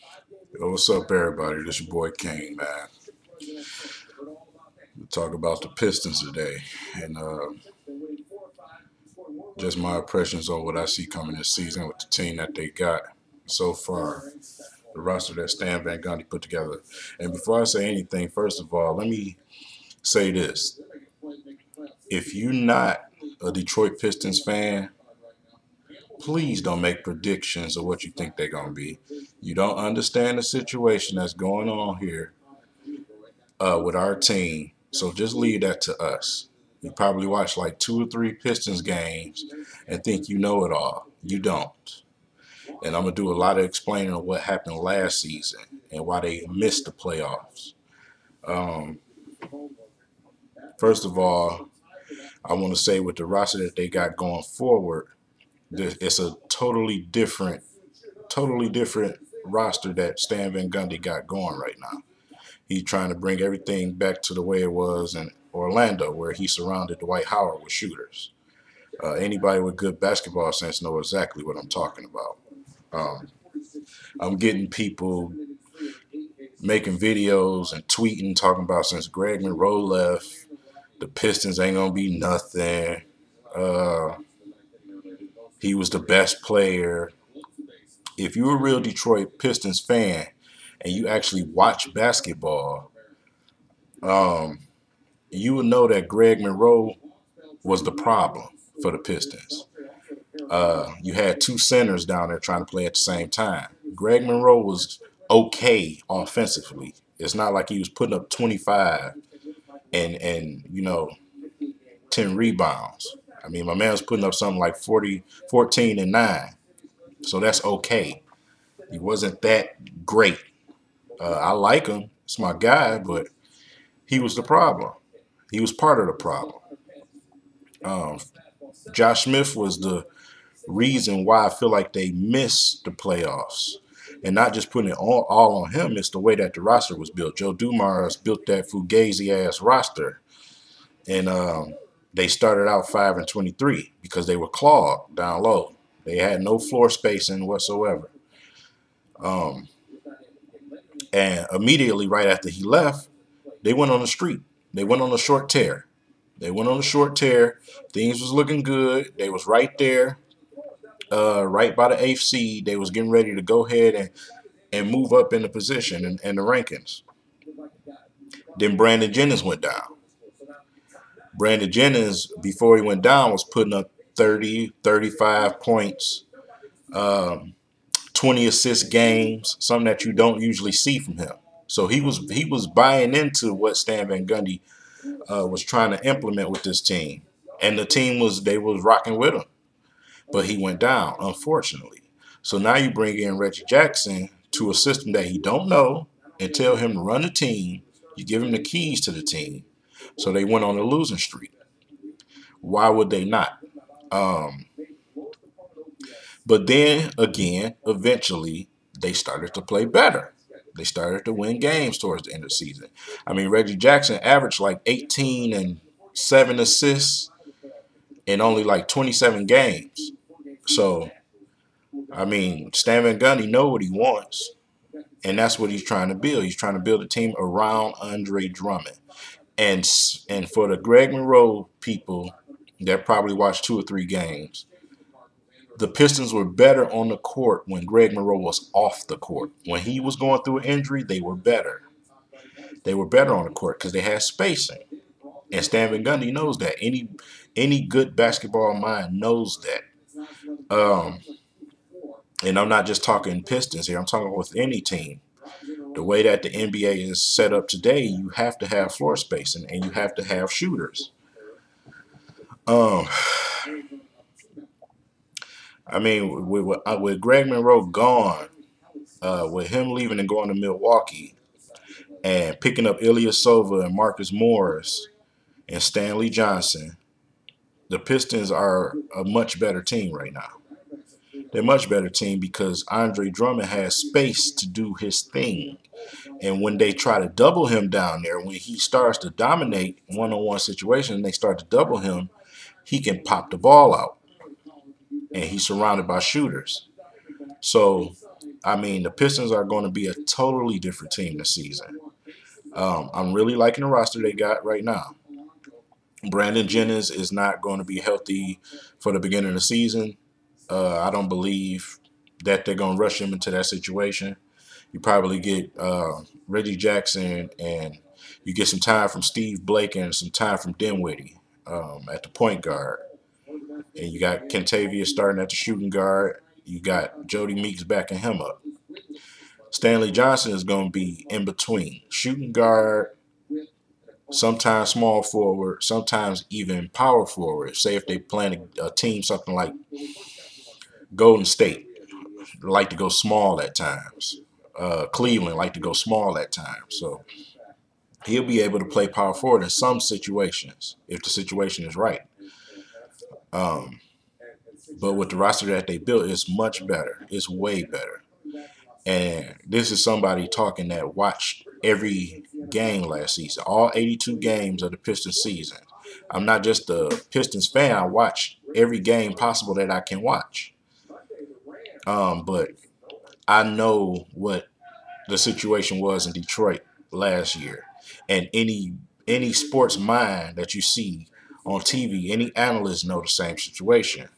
Yo, what's up, everybody? This your boy Kane, man. We talk about the Pistons today, and just my impressions on what I see coming this season with the team that they got so far, the roster that Stan Van Gundy put together. And before I say anything, first of all, let me say this: if you're not a Detroit Pistons fan, please don't make predictions of what you think they're gonna be. You don't understand the situation that's going on here with our team. So just leave that to us. You probably watch like 2 or 3 Pistons games and think you know it all. You don't. And I'm going to do a lot of explaining on what happened last season and why they missed the playoffs. Um, First of all, I want to say with the roster that they got going forward, it's a totally different roster that Stan Van Gundy got going right now. He's trying to bring everything back to the way it was in Orlando, where he surrounded Dwight Howard with shooters. Anybody with good basketball sense know exactly what I'm talking about. Um, I'm getting people making videos and tweeting talking about since Greg Monroe left, the Pistons ain't gonna be nothing. Uh, he was the best player. If you're a real Detroit Pistons fan and you actually watch basketball, um, you would know that Greg Monroe was the problem for the Pistons. You had 2 centers down there trying to play at the same time. Greg Monroe was okay offensively. It's not like he was putting up 25 and 10 rebounds. I mean, my man was putting up something like 40, 14 and 9. So that's okay. He wasn't that great. I like him. It's my guy, but he was the problem. He was part of the problem. Um, Josh Smith was the reason why I feel like they missed the playoffs. And not just putting it all on him, it's the way that the roster was built. Joe Dumars built that fugazi-ass roster. And they started out 5-23 because they were clogged down low. They had no floor spacing whatsoever. Um, and immediately right after he left, they went on the street. They went on a short tear. They went on a short tear. Things was looking good. They was right there, right by the eighth seed. They was getting ready to go ahead and move up in the position and the rankings. Then Brandon Jennings went down. Brandon Jennings, before he went down, was putting up 30, 35 points, um, 20 assist games, something that you don't usually see from him. So he was buying into what Stan Van Gundy was trying to implement with this team, and the team was rocking with him. But he went down, unfortunately. So now you bring in Reggie Jackson to a system that he don't know and tell him to run the team. You give him the keys to the team. So they went on a losing streak. Why would they not? Um, but then again, eventually they started to play better. They started to win games towards the end of the season. I mean, Reggie Jackson averaged like 18 and 7 assists in only like 27 games. So, I mean, Stan Van Gundy know what he wants, and that's what he's trying to build. He's trying to build a team around Andre Drummond. And for the Greg Monroe people that probably watched 2 or 3 games, the Pistons were better on the court when Greg Monroe was off the court. When he was going through an injury, they were better. They were better on the court because they had spacing. And Stan Van Gundy knows that. Any good basketball mind knows that. And I'm not just talking Pistons here. I'm talking with any team. The way that the NBA is set up today, you have to have floor spacing and you have to have shooters. Um, I mean, with Greg Monroe gone, with him leaving and going to Milwaukee, and picking up Ilyasova and Marcus Morris and Stanley Johnson, the Pistons are a much better team right now. They're a much better team because Andre Drummond has space to do his thing. And when they try to double him down there, when he starts to dominate one-on-one situations and they start to double him, he can pop the ball out. And he's surrounded by shooters. So I mean, the Pistons are going to be a totally different team this season. I'm really liking the roster they got right now. Brandon Jennings is not going to be healthy for the beginning of the season. I don't believe that they're going to rush him into that situation. You probably get Reggie Jackson, and you get some time from Steve Blake and some time from Dinwiddie at the point guard. And you got Kentavious starting at the shooting guard. You got Jody Meeks backing him up. Stanley Johnson is going to be in between shooting guard, sometimes small forward, sometimes even power forward. Say if they plan a team something like Golden State, like to go small at times. Cleveland like to go small at times. So he'll be able to play power forward in some situations if the situation is right. But with the roster that they built, it's much better. It's way better. And this is somebody talking that watched every game last season, all 82 games of the Pistons season. I'm not just a Pistons fan. I watch every game possible that I can watch. But I know what the situation was in Detroit last year. And any sports mind that you see on TV, any analysts know the same situation.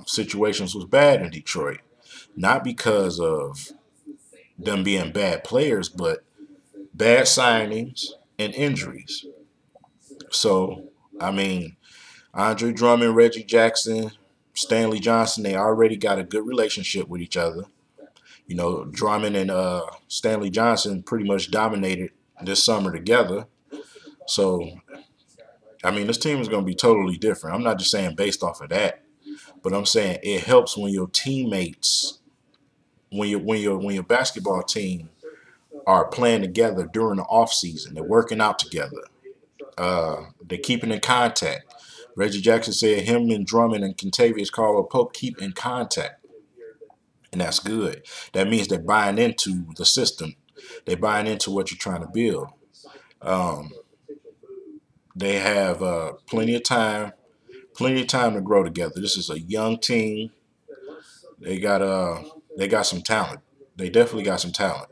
Situations was bad in Detroit, not because of them being bad players, but bad signings and injuries. So, I mean, Andre Drummond, Reggie Jackson, Stanley Johnson, they already got a good relationship with each other. You know, Drummond and Stanley Johnson pretty much dominated this summer together. So, I mean, this team is going to be totally different. I'm not just saying based off of that, but I'm saying it helps when your teammates, when your basketball team are playing together during the off season. They're working out together. They're keeping in contact. Reggie Jackson said him and Drummond and Kentavious Caldwell-Pope keep in contact. And that's good. That means they're buying into the system. They're buying into what you're trying to build. They have plenty of time to grow together. This is a young team. They got some talent. They definitely got some talent.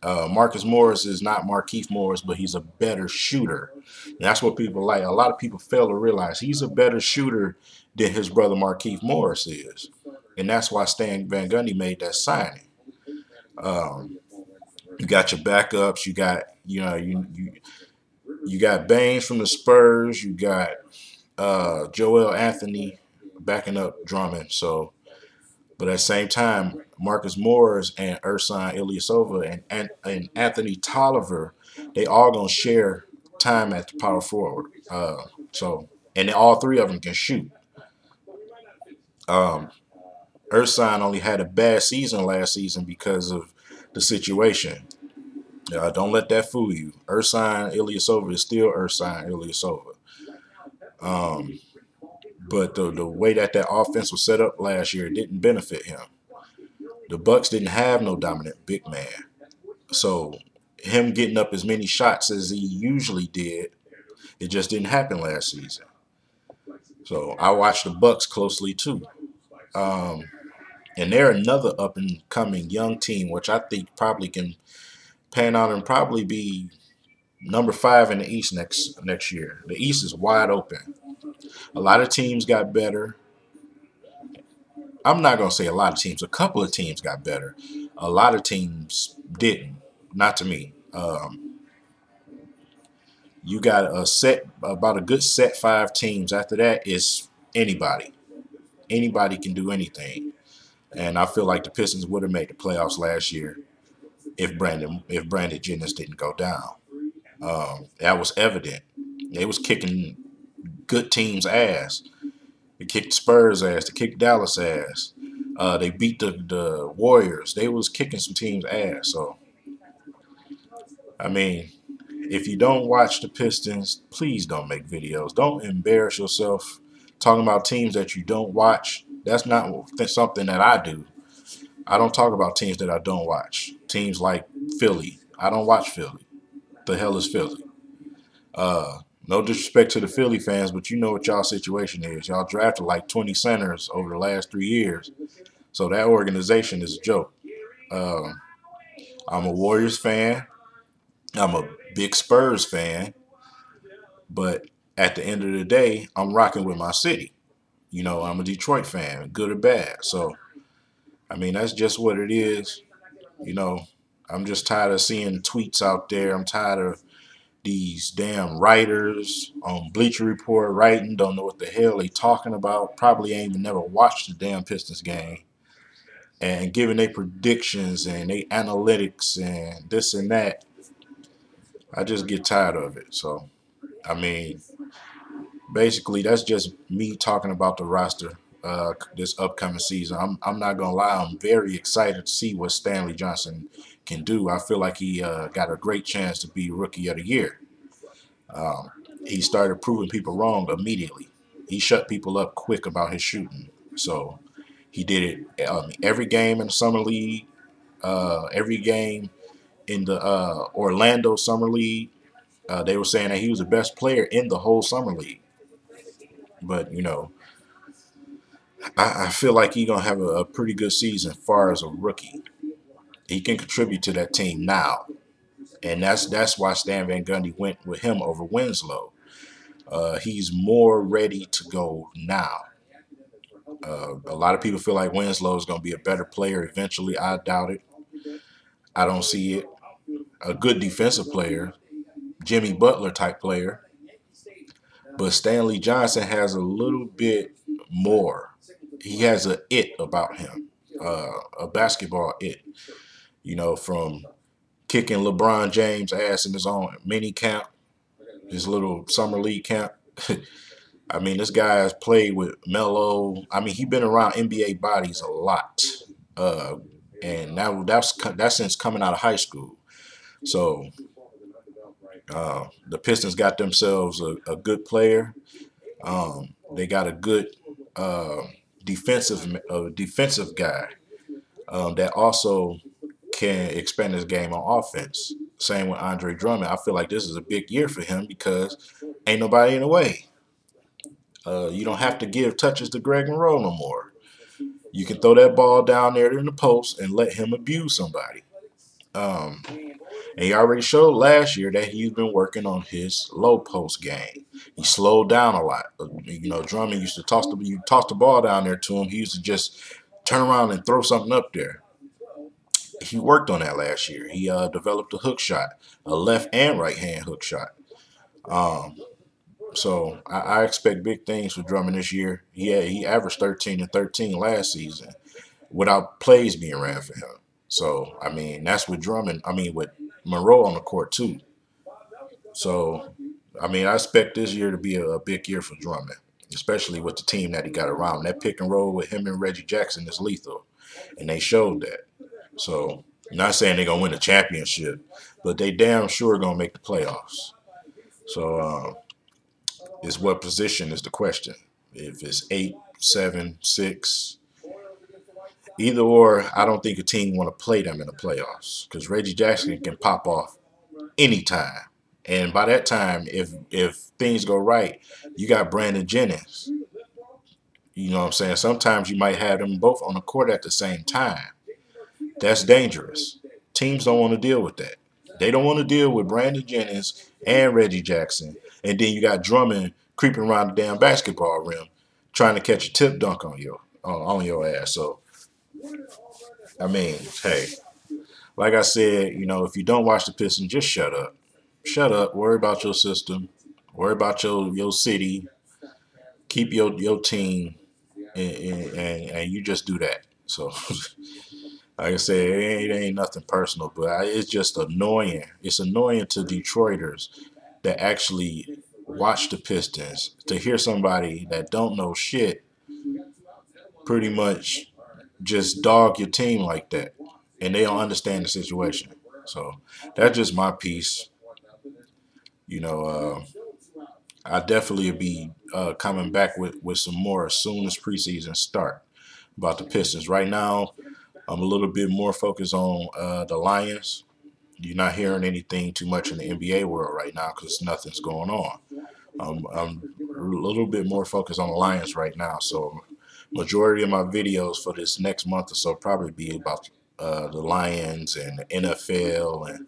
Marcus Morris is not Markieff Morris, but he's a better shooter. And that's what people like. A lot of people fail to realize he's a better shooter than his brother Markieff Morris is. And that's why Stan Van Gundy made that signing. You got your backups. You got you got Baines from the Spurs. You got Joel Anthony backing up Drummond. So, but at the same time, Marcus Morris and Ersan Ilyasova and Anthony Tolliver, they all gonna share time at the power forward. And all three of them can shoot. Ersan only had a bad season last season because of the situation. Don't let that fool you. Ersan Ilyasova is still Ersan Ilyasova. But the way that offense was set up last year didn't benefit him. The Bucks didn't have no dominant big man. So him getting up as many shots as he usually did, it just didn't happen last season. So I watched the Bucks closely too. And they're another up-and-coming young team, which I think probably can pan out and probably be number 5 in the East next year. The East is wide open. A lot of teams got better. I'm not going to say a lot of teams. A couple of teams got better. A lot of teams didn't. Not to me. You got about a good set 5 teams. After that is anybody. Anybody can do anything. And I feel like the Pistons would have made the playoffs last year if Brandon Jennings didn't go down. That was evident. They was kicking good teams' ass. They kicked Spurs' ass. They kicked Dallas' ass. They beat the Warriors. They was kicking some teams' ass. So, I mean, if you don't watch the Pistons, please don't make videos. Don't embarrass yourself talking about teams that you don't watch. That's not something that I do. I don't talk about teams that I don't watch. Teams like Philly. I don't watch Philly. The hell is Philly? No disrespect to the Philly fans, but you know what y'all situation is. Y'all drafted like 20 centers over the last 3 years. So that organization is a joke. Um, I'm a Warriors fan. I'm a big Spurs fan. But at the end of the day, I'm rocking with my city. I'm a Detroit fan, good or bad. So, I mean, that's just what it is. You know, I'm just tired of seeing tweets out there. I'm tired of these damn writers on Bleacher Report writing, don't know what the hell they talking about. Probably ain't even never watched the damn Pistons game and giving their predictions and they analytics and this and that. I just get tired of it. So, I mean, basically, that's just me talking about the roster this upcoming season. I'm not gonna lie. I'm very excited to see what Stanley Johnson can do. I feel like he got a great chance to be Rookie of the Year. Um, he started proving people wrong immediately. He shut people up quick about his shooting. So he did it every game in the summer league, every game in the Orlando summer league. They were saying that he was the best player in the whole summer league. But I feel like he's gonna have a pretty good season as far as a rookie. He can contribute to that team now, and that's why Stan Van Gundy went with him over Winslow. He's more ready to go now. A lot of people feel like Winslow is gonna be a better player eventually. I doubt it. I don't see it. A good defensive player, Jimmy Butler type player, but Stanley Johnson has a little bit more. He has a it about him, a basketball it. From kicking LeBron James' ass in his own mini camp, his little summer league camp. I mean, this guy has played with Melo. I mean, he's been around NBA bodies a lot, uh, and that's since coming out of high school. So the Pistons got themselves a good player. They got a good uh, defensive guy that also can expand his game on offense. Same with Andre Drummond. I feel like this is a big year for him because ain't nobody in the way. You don't have to give touches to Greg Monroe no more. You can throw that ball down there in the post and let him abuse somebody. Um, and he already showed last year that he's been working on his low post game. He slowed down a lot. Drummond used to toss the ball down there to him. He used to just turn around and throw something up there. He worked on that last year. He developed a hook shot, a left and right hand hook shot. Um, so I expect big things for Drummond this year. Yeah, he averaged 13 and 13 last season without plays being ran for him. So I mean that's with Drummond. I mean with Monroe on the court too. So I mean I expect this year to be a big year for Drummond, especially with the team that he got around. That pick and roll with him and Reggie Jackson is lethal, and they showed that. So, I'm not saying they're gonna win the championship, but they damn sure gonna make the playoffs. So, is what position is the question? If it's 8, 7, 6, either or, I don't think a team want to play them in the playoffs because Reggie Jackson can pop off anytime, and by that time, if things go right, you got Brandon Jennings. You know what I'm saying? Sometimes you might have them both on the court at the same time. That's dangerous. Teams don't want to deal with that. They don't want to deal with Brandon Jennings and Reggie Jackson. And then you got Drummond creeping around the damn basketball rim trying to catch a tip dunk on your ass. So, I mean, hey, like I said, if you don't watch the Pistons, just shut up. Shut up. Worry about your system. Worry about your city. Keep your team. And you just do that. So, like I said, it ain't nothing personal, but it's just annoying. It's annoying to Detroiters that actually watch the Pistons to hear somebody that don't know shit pretty much just dog your team like that, and they don't understand the situation. So that's just my piece. You know, I definitely be coming back with some more as soon as preseason start about the Pistons. Right now, I'm a little bit more focused on the Lions. You're not hearing anything too much in the NBA world right now because nothing's going on. I'm a little bit more focused on the Lions right now. So majority of my videos for this next month or so probably be about the Lions and the NFL and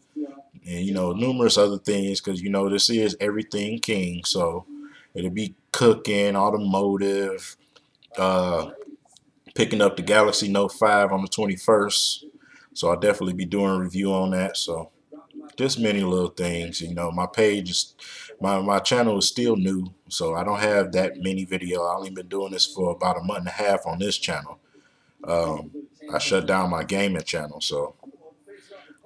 you know, numerous other things, because you know this is everything king. So it'll be cooking, automotive, uh, picking up the Galaxy Note 5 on the 21st. So I'll definitely be doing a review on that. So just many little things. You know, my page is my channel is still new, so I don't have that many videos. I only been doing this for about a month and a half on this channel. Um, I shut down my gaming channel, so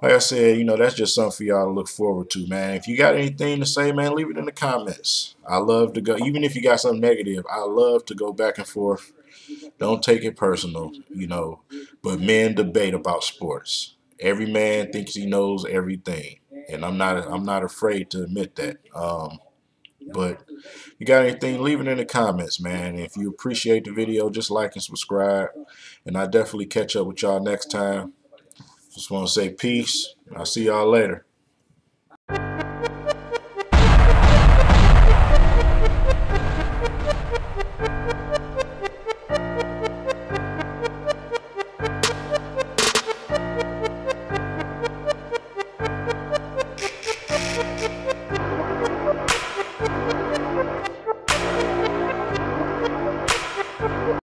like I said, you know, that's just something for y'all to look forward to, man. If you got anything to say, man, leave it in the comments. I love to go, even if you got something negative, I love to go back and forth. Don't take it personal, you know, but men debate about sports. Every man thinks he knows everything, and I'm not afraid to admit that. But you got anything, leave it in the comments, man. If you appreciate the video, just like and subscribe, and I definitely catch up with y'all next time. Just want to say peace. I'll see y'all later.